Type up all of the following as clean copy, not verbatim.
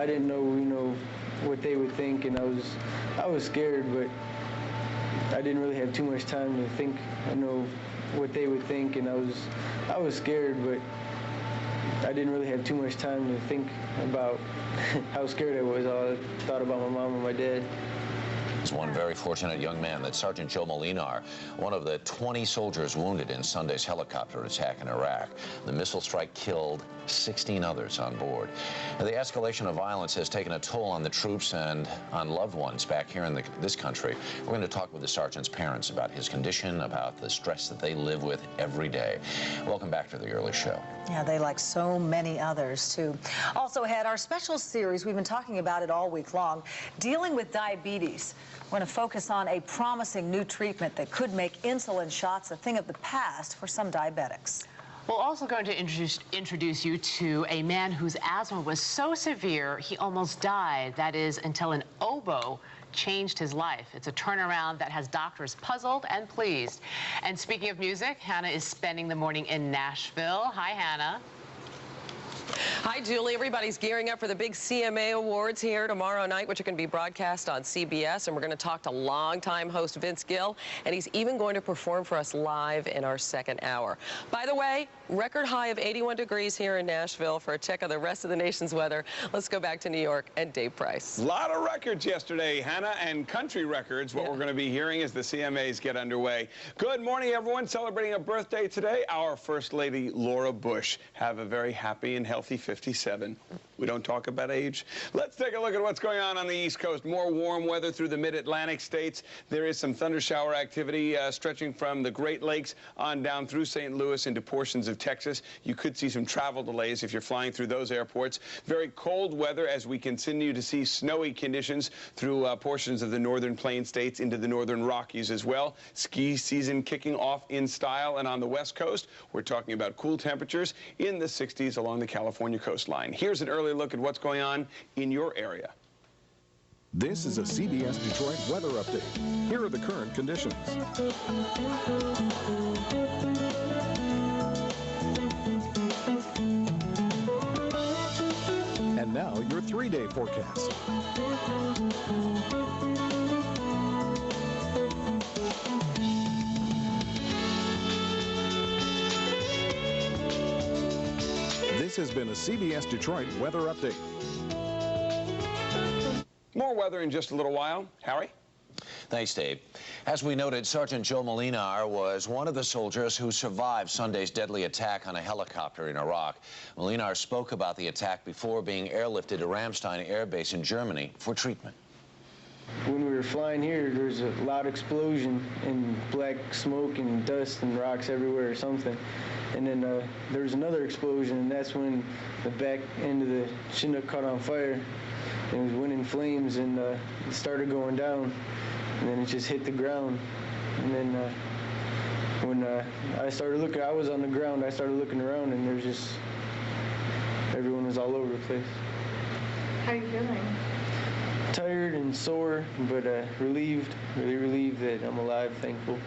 didn't know, what they would think, and I was scared, but I didn't really have too much time to think. I know what they would think, and I was scared, but I didn't really have too much time to think about how scared I was. All I thought about my mom and my dad. It's one very fortunate young man, that Sergeant Joe Mlinar, one of the 20 soldiers wounded in Sunday's helicopter attack in Iraq. The missile strike killed 16 others on board. Now, the escalation of violence has taken a toll on the troops and on loved ones back here in this country. We're going to talk with the sergeant's parents about his condition, about the stress that they live with every day. Welcome back to the early show. Yeah, they, like so many others, too. Also ahead, our special series, we've been talking about it all week long, dealing with diabetes. We're going to focus on a promising new treatment that could make insulin shots a thing of the past for some diabetics. We're also going to introduce you to a man whose asthma was so severe he almost died. That is, until an oboe changed his life. It's a turnaround that has doctors puzzled and pleased. And speaking of music, Hannah is spending the morning in Nashville. Hi, Hannah. Hi, Julie. Everybody's gearing up for the big CMA Awards here tomorrow night, which are going to be broadcast on CBS. And we're going to talk to longtime host Vince Gill, and he's even going to perform for us live in our second hour. By the way, record high of 81 degrees here in Nashville. For a check of the rest of the nation's weather, let's go back to New York and Dave Price. A lot of records yesterday, Hannah, and country records. What we're going to be hearing as the CMAs get underway. Good morning, everyone. Celebrating a birthday today, our First Lady, Laura Bush. Have a very happy and healthy 57. We don't talk about age. Let's take a look at what's going on the East Coast. More warm weather through the mid-Atlantic states. There is some thundershower activity stretching from the Great Lakes on down through St. Louis into portions of Texas. You could see some travel delays if you're flying through those airports. Very cold weather as we continue to see snowy conditions through portions of the northern plain states into the northern Rockies as well. Ski season kicking off in style, and on the West Coast, we're talking about cool temperatures in the 60s along the California coastline. Here's an early look at what's going on in your area. This is a CBS Detroit weather update. Here are the current conditions. And now your 3-day forecast. This has been a CBS Detroit weather update. More weather in just a little while. Harry? Thanks, Dave. As we noted, Sergeant Joe Mlinar was one of the soldiers who survived Sunday's deadly attack on a helicopter in Iraq. Mlinar spoke about the attack before being airlifted to Ramstein Air Base in Germany for treatment. When we were flying here, there was a loud explosion and black smoke and dust and rocks everywhere or something. And then there was another explosion, and that's when the back end of the Chinook caught on fire. It was winning flames, and it started going down, and then it just hit the ground. And then when I started looking, I was on the ground, I started looking around, and there's just, everyone was all over the place. How are you feeling? Tired and sore, but relieved, really relieved that I'm alive, thankful.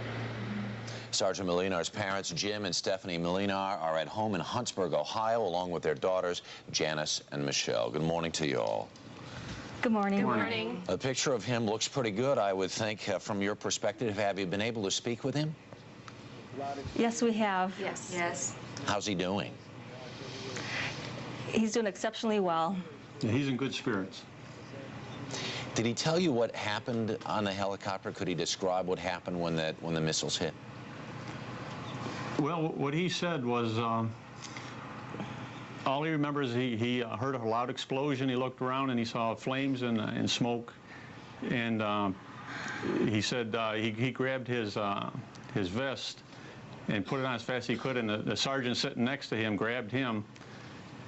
Sergeant Mlinar's parents, Jim and Stephanie Mlinar, are at home in Huntsburg, Ohio, along with their daughters, Janice and Michelle. Good morning to you all. Good morning. Good morning. A picture of him looks pretty good, I would think, from your perspective. Have you been able to speak with him? Yes, we have. Yes. Yes. How's he doing? He's doing exceptionally well. Yeah, he's in good spirits. Did he tell you what happened on the helicopter? Could he describe what happened when the missiles hit? Well, what he said was, all he remembers, he heard a loud explosion. He looked around and he saw flames and smoke. And he said he grabbed his vest and put it on as fast as he could. And the sergeant sitting next to him grabbed him.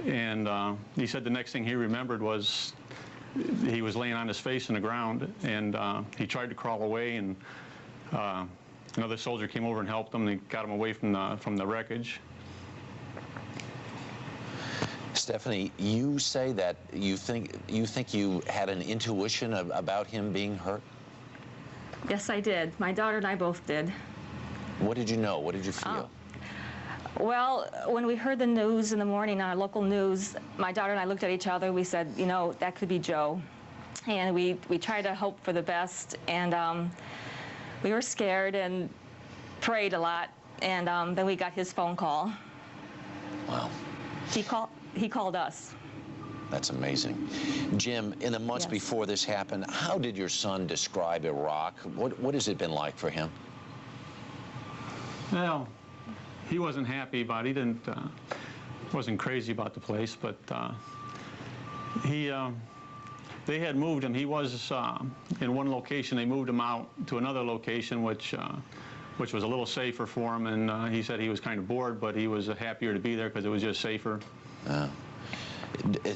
And he said the next thing he remembered was he was laying on his face in the ground. And he tried to crawl away, and another soldier came over and helped him. They got him away from the wreckage. Stephanie, you say that you think you had an intuition about him being hurt? Yes, I did. My daughter and I both did. What did you know? What did you feel? Well, when we heard the news in the morning on our local news, my daughter and I looked at each other. We said, you know, that could be Joe. And we tried to hope for the best. And we were scared and prayed a lot. And then we got his phone call. Wow. He called us. That's amazing. Jim, in the months before this happened, how did your son describe Iraq? What has it been like for him? Well, he wasn't happy about it. He wasn't crazy about the place, but they had moved him. He was in one location. They moved him out to another location, which was a little safer for him. And he said he was kind of bored, but he was happier to be there because it was just safer.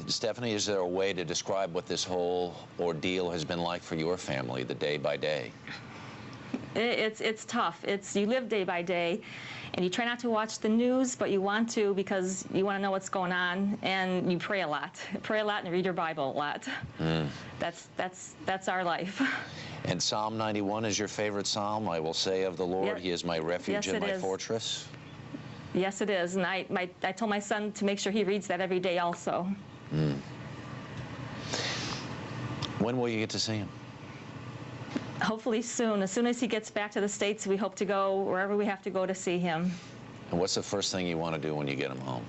Stephanie, is there a way to describe what this whole ordeal has been like for your family, the day by day? It's tough. You live day by day, and you try not to watch the news, but you want to because you want to know what's going on, and you pray a lot. Pray a lot and read your Bible a lot. That's our life. And Psalm 91 is your favorite psalm? I will say of the Lord, He is my refuge and my fortress. Yes, it is. And I told my son to make sure he reads that every day also. When will you get to see him? Hopefully soon. As soon as he gets back to the States, we hope to go wherever we have to go to see him. And what's the first thing you want to do when you get him home?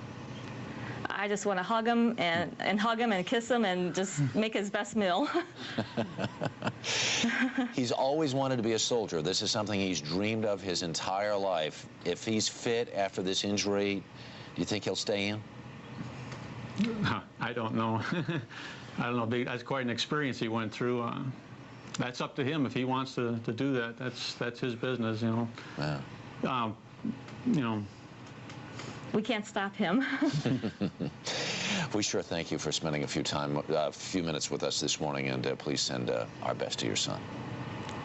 I just want to hug him and hug him and kiss him and just make his best meal. He's always wanted to be a soldier. This is something he's dreamed of his entire life. If he's fit after this injury, do you think he'll stay in? I don't know. I don't know. That's quite an experience he went through. That's up to him. If he wants to do that, that's his business, you know. Yeah. You know. We can't stop him. We sure thank you for spending a few minutes with us this morning, and please send our best to your son.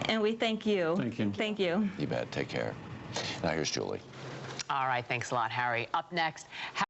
And we thank you. Thank you. Thank you. You bet. Take care. Now here's Julie. All right, thanks a lot, Harry. Up next, how